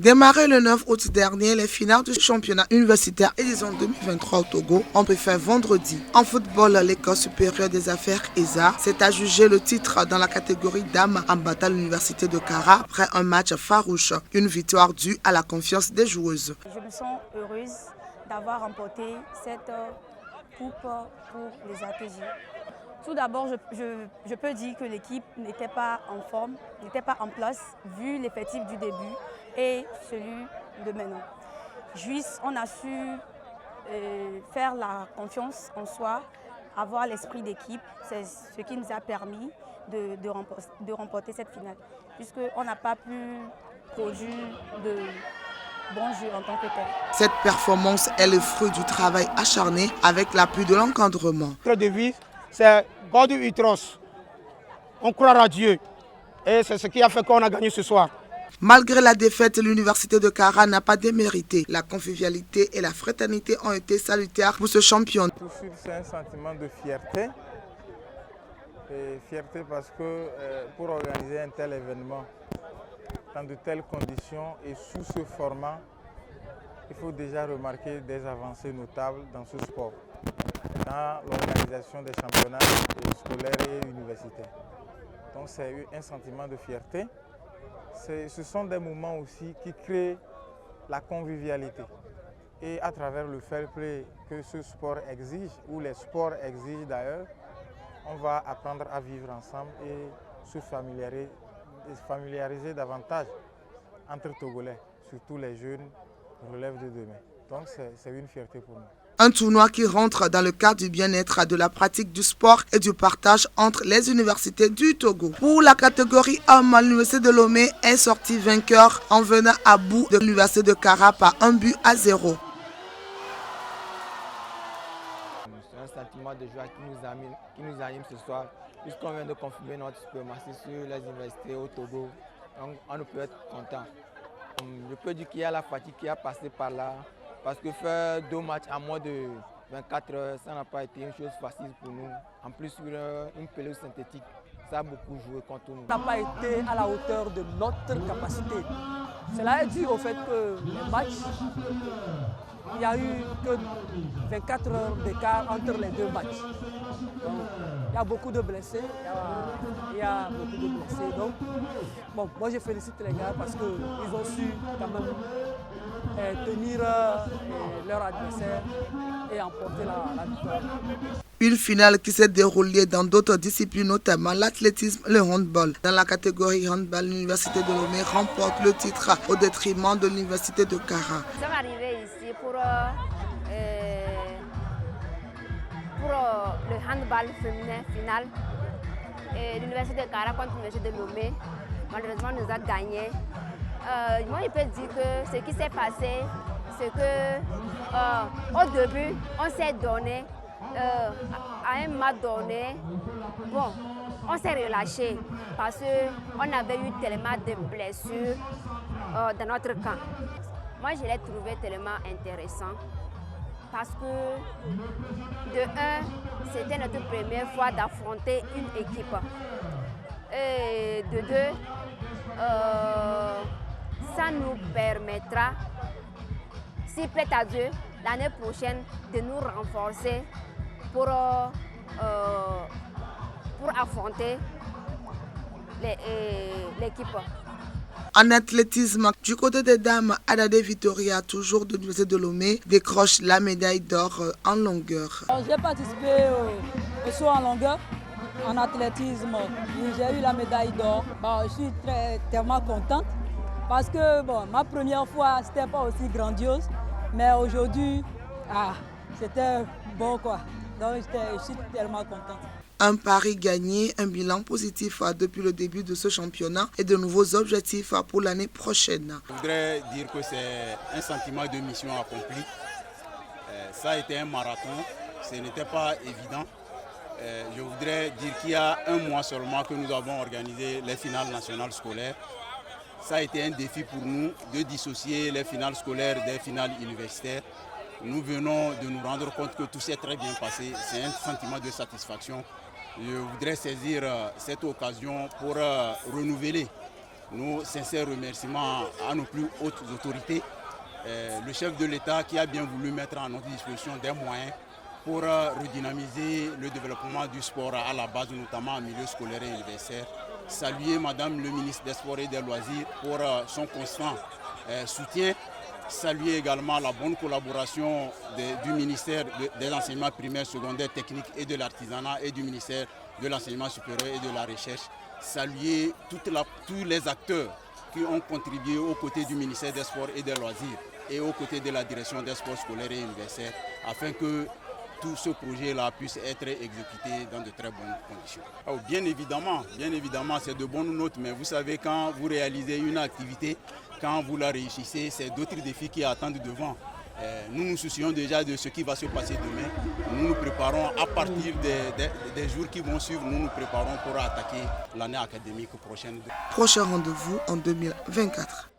Démarré le 9 août dernier, les finales du championnat universitaire édition 2023 au Togo ont pris fin vendredi. En football, l'école supérieure des affaires ESA s'est adjugé le titre dans la catégorie dames en battant l'université de Kara après un match farouche. Une victoire due à la confiance des joueuses. Je me sens heureuse d'avoir remporté cette coupe pour les ATJ. Tout d'abord, je peux dire que l'équipe n'était pas en forme, n'était pas en place, vu l'effectif du début et celui de maintenant. Juste, on a su faire la confiance en soi, avoir l'esprit d'équipe, c'est ce qui nous a permis de remporter cette finale, puisqu'on n'a pas pu produire de bons jeux en tant que tel. Cette performance est le fruit du travail acharné avec l'appui de l'encadrement. Notre devise, c'est God we trust. On croit à Dieu. Et c'est ce qui a fait qu'on a gagné ce soir. Malgré la défaite, l'université de Kara n'a pas démérité. La convivialité et la fraternité ont été salutaires pour ce champion. Tout de suite, c'est un sentiment de fierté. Et fierté parce que pour organiser un tel événement, dans de telles conditions et sous ce format, il faut déjà remarquer des avancées notables dans ce sport, dans l'organisation des championnats scolaires et universitaires. Donc c'est un sentiment de fierté. Ce sont des moments aussi qui créent la convivialité. Et à travers le fair play que ce sport exige, ou les sports exigent d'ailleurs, on va apprendre à vivre ensemble et se familiariser davantage entre Togolais, surtout les jeunes relèvent de demain. Donc c'est une fierté pour nous. Un tournoi qui rentre dans le cadre du bien-être, de la pratique du sport et du partage entre les universités du Togo. Pour la catégorie hommes, l'université de Lomé est sortie vainqueur en venant à bout de l'université de Kara par 1-0. C'est un sentiment de joie qui nous anime ce soir, puisqu'on vient de confirmer notre suprématie sur les universités au Togo. Donc on ne peut être content. Je peux dire qu'il y a la fatigue qui a passé par là, parce que faire 2 matchs à moins de 24 heures, ça n'a pas été une chose facile pour nous. En plus, sur une pelouse synthétique, ça a beaucoup joué contre nous. On n'a pas été à la hauteur de notre capacité. Cela est dû au fait que les matchs, il n'y a eu que 24 heures d'écart entre les 2 matchs. Donc, il y a beaucoup de blessés. Donc, bon, moi je félicite les gars parce qu'ils ont su quand même tenir leur adversaire et emporter la victoire. Une finale qui s'est déroulée dans d'autres disciplines, notamment l'athlétisme et le handball. Dans la catégorie handball, l'université de Lomé remporte le titre au détriment de l'université de Kara. Nous sommes arrivés ici pour le handball féminin final. L'université de Kara contre l'université de Lomé, malheureusement, nous a gagné. Moi, je peux dire que ce qui s'est passé, c'est qu'au début, on s'est donné, à un moment donné, bon, on s'est relâché parce qu'on avait eu tellement de blessures dans notre camp. Moi, je l'ai trouvé tellement intéressant parce que, de un, c'était notre première fois d'affronter une équipe. Et de deux, ça nous permettra, s'il plaît à Dieu, l'année prochaine, de nous renforcer pour affronter l'équipe. En athlétisme, du côté des dames, Adade Victoria, toujours de l'université de Lomé, décroche la médaille d'or en longueur. J'ai participé au saut en longueur, en athlétisme. J'ai eu la médaille d'or. Je suis tellement contente parce que ma première fois, ce n'était pas aussi grandiose. Mais aujourd'hui, c'était bon quoi. Donc je suis tellement contente. Un pari gagné, un bilan positif depuis le début de ce championnat et de nouveaux objectifs pour l'année prochaine. Je voudrais dire que c'est un sentiment de mission accomplie. Ça a été un marathon, ce n'était pas évident. Je voudrais dire qu'il y a 1 mois seulement que nous avons organisé les finales nationales scolaires. Ça a été un défi pour nous de dissocier les finales scolaires des finales universitaires. Nous venons de nous rendre compte que tout s'est très bien passé. C'est un sentiment de satisfaction. Je voudrais saisir cette occasion pour renouveler nos sincères remerciements à nos plus hautes autorités. Le chef de l'État qui a bien voulu mettre à notre disposition des moyens pour redynamiser le développement du sport à la base, notamment en milieu scolaire et universitaire. Saluer Madame le ministre des Sports et des Loisirs pour son constant soutien. Saluer également la bonne collaboration du ministère des enseignements primaires, secondaires, techniques et de l'artisanat et du ministère de l'enseignement supérieur et de la recherche. Saluer tous les acteurs qui ont contribué aux côtés du ministère des Sports et des Loisirs et aux côtés de la direction des sports scolaires et universitaires afin que tout ce projet-là puisse être exécuté dans de très bonnes conditions. Alors, bien évidemment, c'est de bonnes notes, mais vous savez, quand vous réalisez une activité, quand vous la réussissez, c'est d'autres défis qui attendent devant. Nous nous soucions déjà de ce qui va se passer demain. Nous nous préparons à partir des jours qui vont suivre, nous nous préparons pour attaquer l'année académique prochaine. Prochain rendez-vous en 2024.